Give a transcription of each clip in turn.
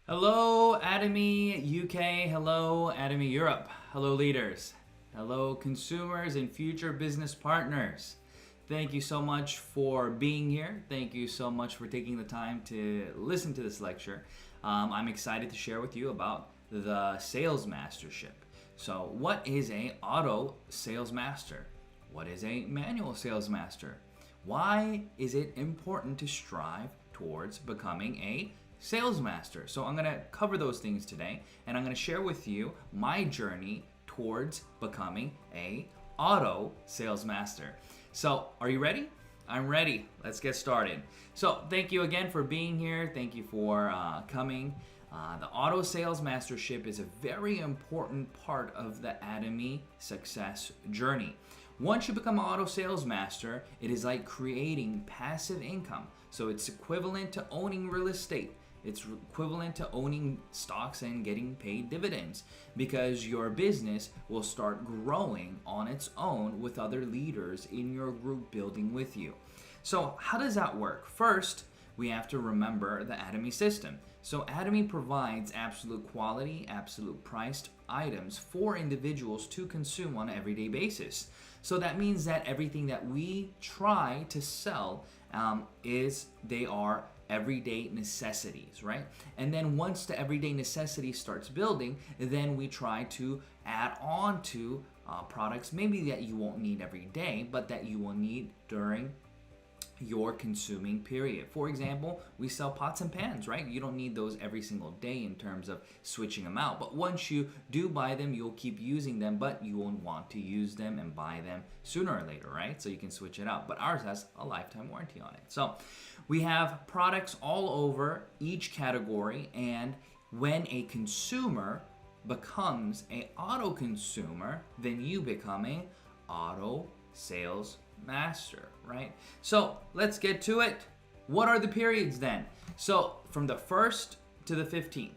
Hello, Atomy UK. Hello, Atomy Europe. Hello, leaders. Hello, consumers and future business partners. Thank you so much for being here. Thank you so much for taking the time to listen to this lecture. I'm excited to share with you about the Sales Mastership. So, what is a auto sales master? What is a manual sales master? Why is it important to strive towards becoming a sales master? So I'm going to cover those things today, and I'm going to share with you my journey towards becoming a auto sales master. So are you ready? I'm ready. Let's get started. So thank you again for being here. Thank you for coming. The Auto Sales Mastership is a very important part of the Atomy success journey. Once you become an auto sales master, it is like creating passive income. So it's equivalent to owning real estate. It's equivalent to owning stocks and getting paid dividends, because your business will start growing on its own with other leaders in your group building with you. So how does that work? First, we have to remember the Atomy system. So Atomy provides absolute quality, absolute priced items for individuals to consume on an everyday basis. So that means that everything that we try to sell they are everyday necessities, right? And then once the everyday necessity starts building, then we try to add on to products maybe that you won't need every day, but that you will need during your consuming period. For example, we sell pots and pans, right? You don't need those every single day in terms of switching them out. But once you do buy them, you'll keep using them, but you won't want to use them and buy them sooner or later, right? So you can switch it out. But ours has a lifetime warranty on it. So we have products all over each category, and when a consumer becomes an auto consumer, then you become an auto sales master, right? So let's get to it. What are the periods then? So from the 1st to the 15th,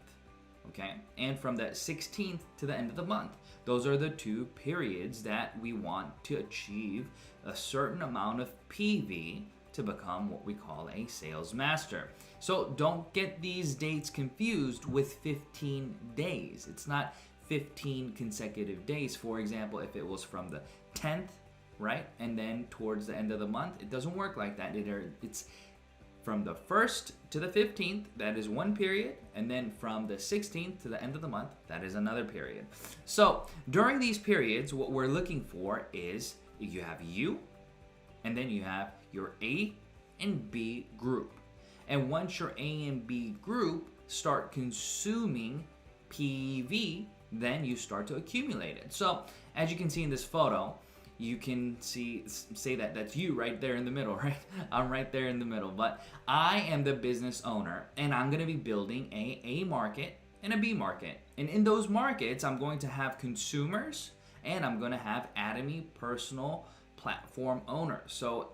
okay? And from the 16th to the end of the month. Those are the two periods that we want to achieve a certain amount of PV to become what we call a sales master. So don't get these dates confused with 15 days. It's not 15 consecutive days. For example, if it was from the 10th, right, and then towards the end of the month, it doesn't work like that. It's from the 1st to the 15th, that is one period, and then from the 16th to the end of the month, that is another period. So during these periods, what we're looking for is you have you, and then you have your A and B group. And once your A and B group start consuming PV, then you start to accumulate it. So as you can see in this photo, you can say that that's you right there in the middle, right? I'm right there in the middle, but I am the business owner, and I'm going to be building a market and a B market. And in those markets, I'm going to have consumers, and I'm going to have Atomy personal platform owners. So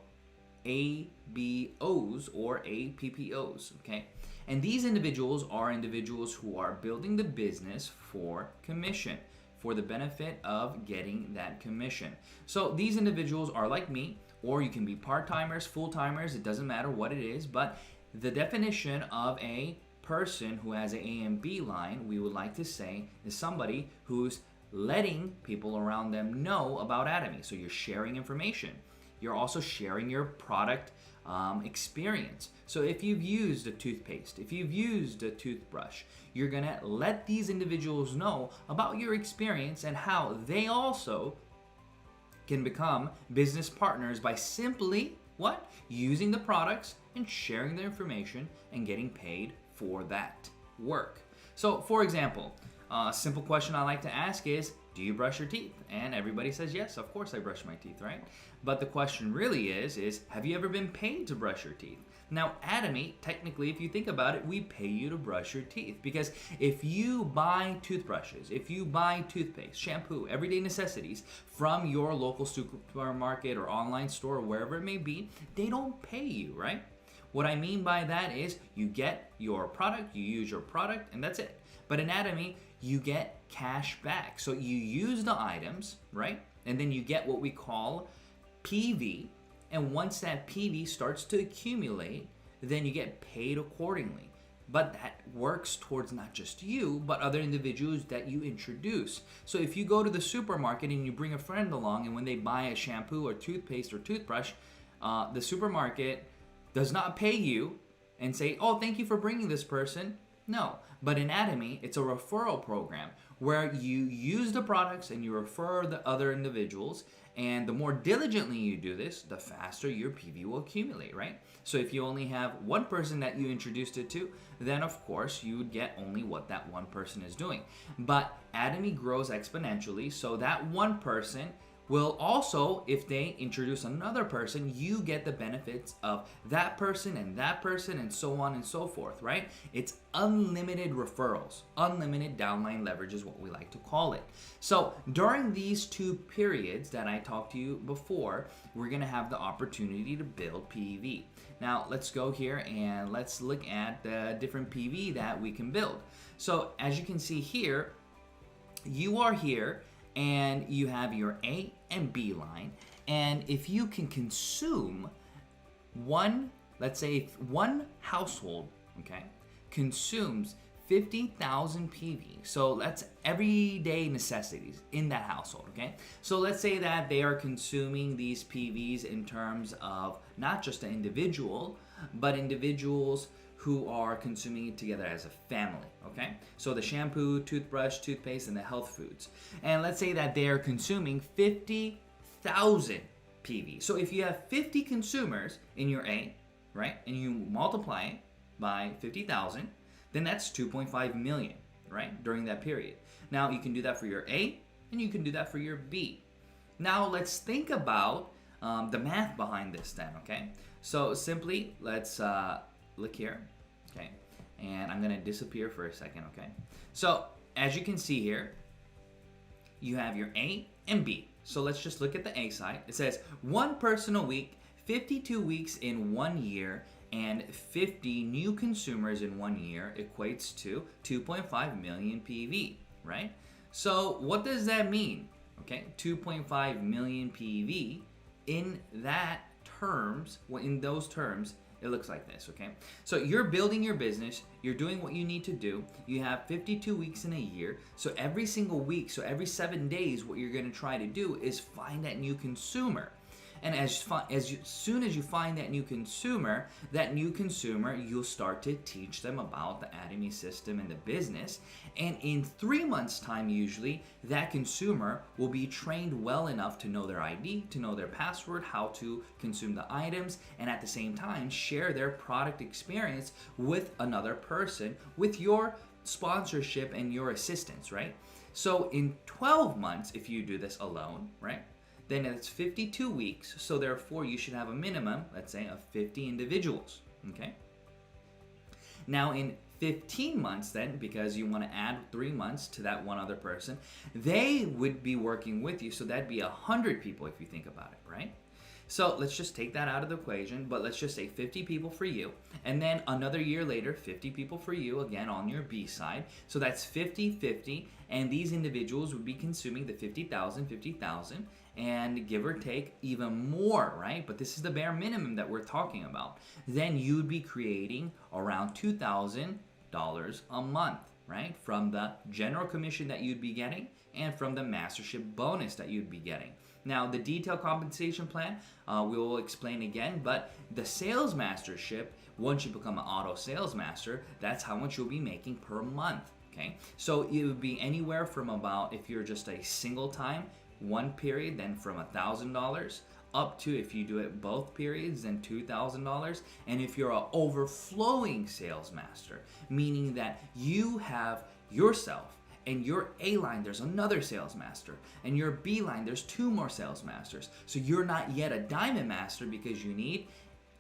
ABOs or APPOs, okay? And these individuals are individuals who are building the business for commission, for the benefit of getting that commission. So these individuals are like me, or you can be part-timers, full-timers, it doesn't matter what it is, but the definition of a person who has an A and B line, we would like to say, is somebody who's letting people around them know about Atomy. So you're sharing information. You're also sharing your product experience. So if you've used a toothpaste, if you've used a toothbrush, you're gonna let these individuals know about your experience and how they also can become business partners by simply what? Using the products and sharing the information and getting paid for that work. So for example, a simple question I like to ask is, do you brush your teeth? And everybody says, yes, of course I brush my teeth, right? But the question really is have you ever been paid to brush your teeth? Now, Atomy, technically, if you think about it, we pay you to brush your teeth, because if you buy toothbrushes, if you buy toothpaste, shampoo, everyday necessities from your local supermarket or online store or wherever it may be, they don't pay you, right? What I mean by that is you get your product, you use your product, and that's it. But in Atomy, you get cash back. So you use the items, right? And then you get what we call PV. And once that PV starts to accumulate, then you get paid accordingly. but that works towards not just you, but other individuals that you introduce. So if you go to the supermarket and you bring a friend along, and when they buy a shampoo or toothpaste or toothbrush, the supermarket does not pay you and say, oh, thank you for bringing this person. No, but in Atomy, it's a referral program where you use the products and you refer the other individuals. And the more diligently you do this, the faster your PV will accumulate, right? So if you only have one person that you introduced it to, then of course you would get only what that one person is doing. But Atomy grows exponentially, so that one person will also, if they introduce another person, you get the benefits of that person and so on and so forth, right? It's unlimited referrals. Unlimited downline leverage is what we like to call it. So during these 2 periods that I talked to you before, we're gonna have the opportunity to build PV. Now let's go here and let's look at the different PV that we can build. So as you can see here, you are here and you have your A and B line, and if you can consume one, let's say if one household, okay, consumes 50,000 PV, so that's everyday necessities in that household, okay? So let's say that they are consuming these PVs in terms of not just an individual, but individuals who are consuming it together as a family, okay? So the shampoo, toothbrush, toothpaste, and the health foods. And let's say that they are consuming 50,000 PV. So if you have 50 consumers in your A, right, and you multiply it by 50,000, then that's 2.5 million, right, during that period. Now you can do that for your A, and you can do that for your B. Now let's think about the math behind this then, okay? So simply, let's look here, okay, and I'm gonna disappear for a second, okay? So as you can see here, you have your A and B. So let's just look at the A side. It says 1 person a week, 52 weeks in 1 year, and 50 new consumers in 1 year equates to 2.5 million PV, right? So what does that mean? Okay, 2.5 million PV in those terms, it looks like this, okay? So you're building your business, you're doing what you need to do, you have 52 weeks in a year, so every single week, so every 7 days, what you're gonna try to do is find that new consumer. And soon as you find that new consumer, you'll start to teach them about the Atomy system and the business. And in 3 months' time, usually, that consumer will be trained well enough to know their ID, to know their password, how to consume the items, and at the same time, share their product experience with another person with your sponsorship and your assistance, right? So in 12 months, if you do this alone, right? Then it's 52 weeks, so therefore you should have a minimum, let's say, of 50 individuals, okay? Now in 15 months then, because you want to add 3 months to that one other person, they would be working with you, so that'd be 100 people if you think about it, right? So let's just take that out of the equation, but let's just say 50 people for you, and then another year later, 50 people for you, again on your B side. So that's 50-50, and these individuals would be consuming the 50,000, and give or take even more, right? But this is the bare minimum that we're talking about. Then you'd be creating around $2,000 a month, right? From the general commission that you'd be getting and from the mastership bonus that you'd be getting. Now, the detailed compensation plan, we will explain again, but the sales mastership, once you become an auto sales master, that's how much you'll be making per month, okay? So it would be anywhere from about, if you're just a single time, one period, then from $1,000 up to, if you do it both periods, then $2,000. And if you're an overflowing sales master, meaning that you have yourself and your A line, there's another sales master, and your B line, there's 2 more sales masters. So you're not yet a diamond master because you need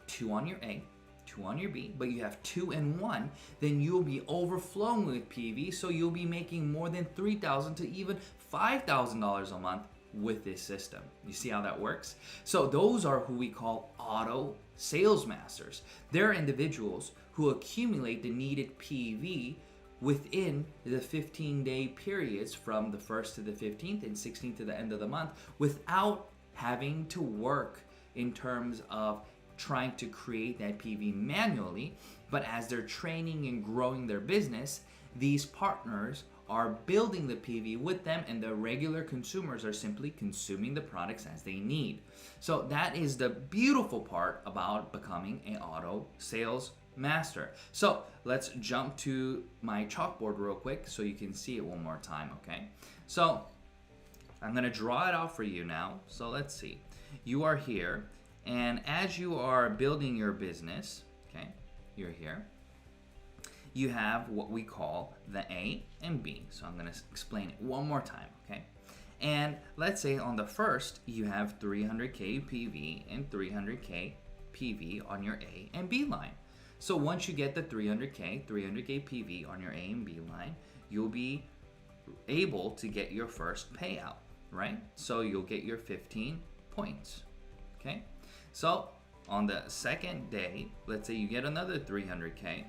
2 on your A, 2 on your B, but you have 2 and 1, then you'll be overflowing with PV, so you'll be making more than $3,000 to even $5,000 a month with this system. You see how that works? So those are who we call auto sales masters. They're individuals who accumulate the needed PV within the 15-day periods from the 1st to the 15th and 16th to the end of the month without having to work in terms of trying to create that PV manually, but as they're training and growing their business, these partners are building the PV with them, and the regular consumers are simply consuming the products as they need. So that is the beautiful part about becoming an auto sales master. So let's jump to my chalkboard real quick so you can see it one more time, okay? So I'm gonna draw it out for you now. So let's see. You are here, and as you are building your business, okay, you're here, you have what we call the A and B. So I'm gonna explain it one more time, okay? And let's say on the first, you have 300K PV and 300K PV on your A and B line. So once you get the 300K PV on your A and B line, you'll be able to get your first payout, right? So you'll get your 15 points, okay? So on the second day, let's say you get another 300K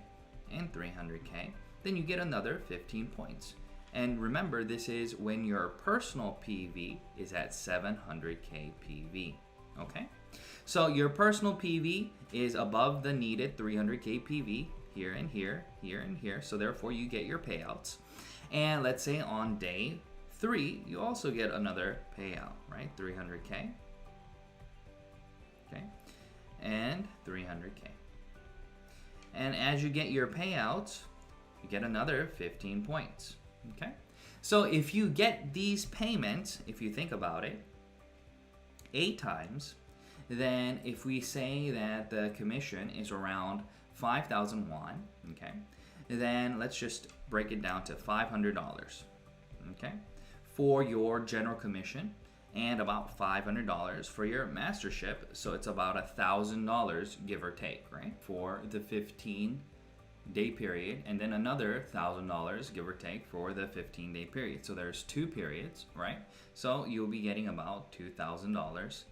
and 300K, then you get another 15 points. And remember, this is when your personal PV is at 700K PV, okay? So your personal PV is above the needed 300K PV here and here, here and here, so therefore you get your payouts. And let's say on day 3, you also get another payout, right? 300K, okay, and 300K. And as you get your payouts, you get another 15 points, okay? So if you get these payments, if you think about it, 8 times, then if we say that the commission is around 5,000 won, okay, then let's just break it down to $500, okay, for your general commission, and about $500 for your mastership. So it's about $1,000, give or take, right, for the 15-day period, and then another $1,000, give or take, for the 15-day period. So there's 2 periods, right? So you'll be getting about $2,000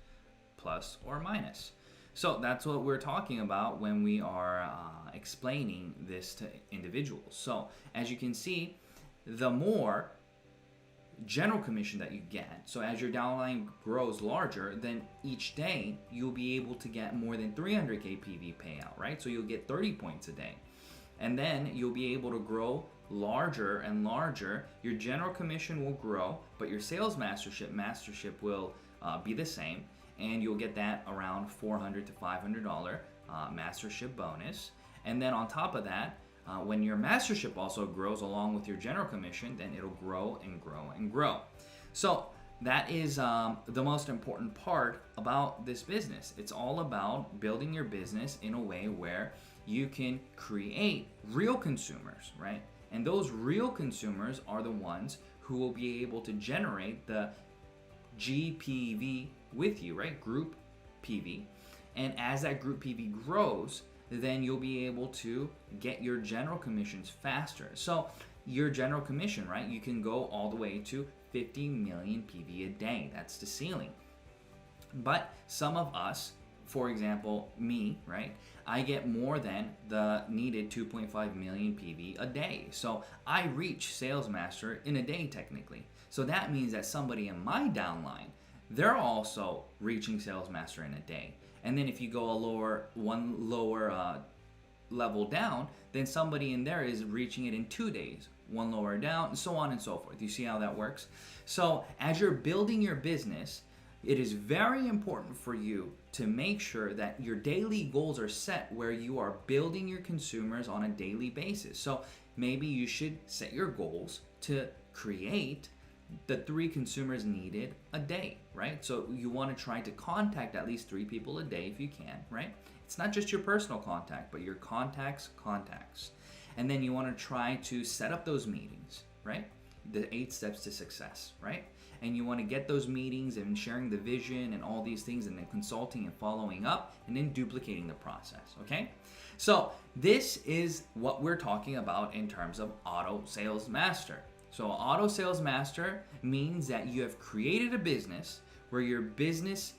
plus or minus. So that's what we're talking about when we are explaining this to individuals. So as you can see, the more general commission that you get, so as your downline grows larger, then each day you'll be able to get more than 300K PV payout, right? So you'll get 30 points a day. And then you'll be able to grow larger and larger. Your general commission will grow, but your sales mastership will be the same, and you'll get that around $400 to $500 mastership bonus. And then on top of that, when your mastership also grows along with your general commission, then it'll grow and grow and grow. So that is the most important part about this business. It's all about building your business in a way where you can create real consumers, right? And those real consumers are the ones who will be able to generate the GPV with you, right? Group PV. And as that group PV grows, then you'll be able to get your general commissions faster. So your general commission, right? You can go all the way to 50 million PV a day. That's the ceiling. But some of us, for example, me, right? I get more than the needed 2.5 million PV a day. So I reach Sales Master in a day technically. So that means that somebody in my downline, they're also reaching Sales Master in a day. And then if you go one lower level down, then somebody in there is reaching it in 2 days, one lower down, and so on and so forth. You see how that works? So as you're building your business, it is very important for you to make sure that your daily goals are set where you are building your consumers on a daily basis. So maybe you should set your goals to create the 3 consumers needed a day, right? So you want to try to contact at least 3 people a day if you can, right? It's not just your personal contact, but your contacts. And then you want to try to set up those meetings, right? The 8 steps to success, right? And you want to get those meetings and sharing the vision and all these things, and then consulting and following up, and then duplicating the process, okay? So this is what we're talking about in terms of Auto Sales Master. So Auto Sales Master means that you have created a business where your business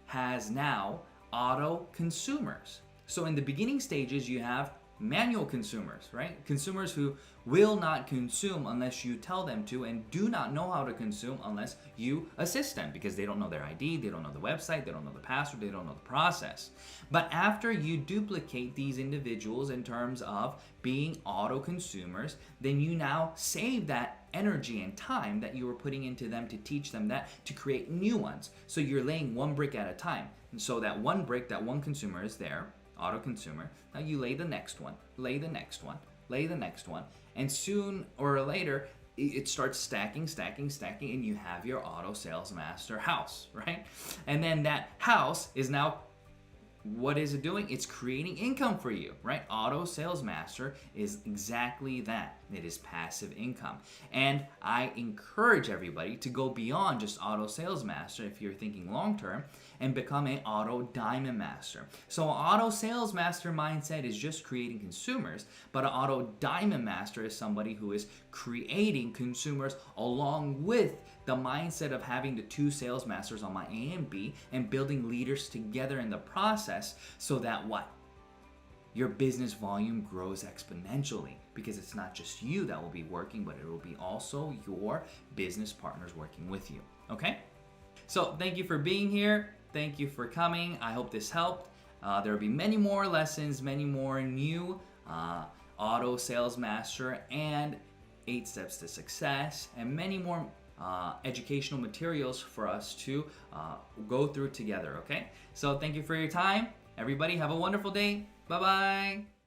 has now auto consumers. So in the beginning stages, you have manual consumers, right? Consumers who will not consume unless you tell them to, and do not know how to consume unless you assist them, because they don't know their ID, they don't know the website, they don't know the password, they don't know the process. But after you duplicate these individuals in terms of being auto consumers, then you now save that energy and time that you were putting into them to teach them that, to create new ones. So you're laying one brick at a time. And so that one brick, that one consumer is there, auto consumer. Now you lay the next one, lay the next one, lay the next one, and soon or later it starts stacking, and you have your auto sales master house, right? And then that house is now, what is it doing? It's creating income for you, right? Auto Sales Master is exactly that. It is passive income. And I encourage everybody to go beyond just Auto Sales Master if you're thinking long term, and become an Auto Diamond Master. So an Auto Sales Master mindset is just creating consumers, but an Auto Diamond Master is somebody who is creating consumers along with the mindset of having the two sales masters on my A and B, and building leaders together in the process, so that what? Your business volume grows exponentially, because it's not just you that will be working, but it will be also your business partners working with you. Okay? So thank you for being here. Thank you for coming. I hope this helped. There will be many more lessons, many more new Auto Sales Master and 8 Steps to Success, and many more educational materials for us to go through together, okay? So thank you for your time. Everybody have a wonderful day. Bye-bye.